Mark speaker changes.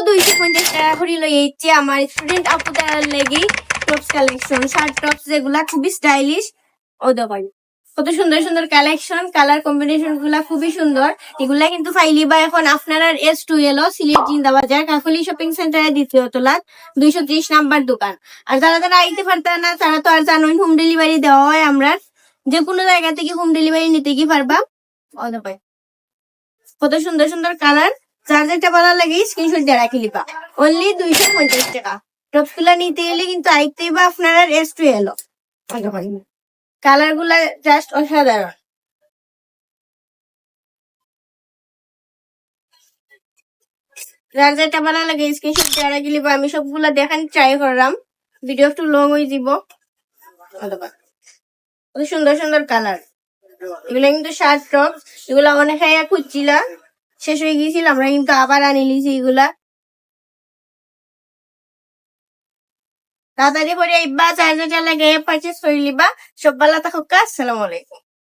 Speaker 1: 250 টাকা করে লইছে আমার স্টুডেন্ট আপুদের লাগি টপস কালেকশন, শার্ট টপস যেগুলা খুবই স্টাইলিশ। ও দেখেন কত সুন্দর সুন্দর কালেকশন, কালার কম্বিনেশন গুলা খুবই সুন্দর। এগুলা কিন্তু ফাইলিবা এখন আপনারা S2 এলো সিলেট জিন্দাবাজার কাকলি শপিং সেন্টারে দ্বিতীয় তলা 230 নাম্বার দোকান। আর যারা যারা আইতে পারতেন না তারা তো আর জানোই হোম ডেলিভারি দেওয়া হয় আমরা, যে কোনো জায়গা থেকে হোম ডেলিভারি নিতে কি পারবা। ও দেখেন কত সুন্দর সুন্দর কালার, যার যেটা ভালো লাগে স্ক্রিনশট দিয়ে রাখি লিবা। অনলি 250 টাকা। টপস গুলা নিতে গেলে কিন্তু আইতেই বা আপনারা S2 এলো। কালার গুলা জাস্ট অসাধারণ। যার যেটা ভালো লাগে স্ক্রিনশট দিয়ে রাখি লিবা। আমি সবগুলা দেখান ট্রাই করলাম, ভিডিও একটু লং হয়ে যাব। কত সুন্দর সুন্দর কালার, এগুলা কিন্তু শার্ট টপ, এগুলা অনেক খুঁজছিলা, শেষ হয়ে গিয়েছিল, আমরা কিন্তু আবার আনি লিছি এগুলা। তাড়াতাড়ি করে ইবা চার্জার লাগে পারচেস করে লিবা। সব ভালো থাকুক, আসসালামু আলাইকুম।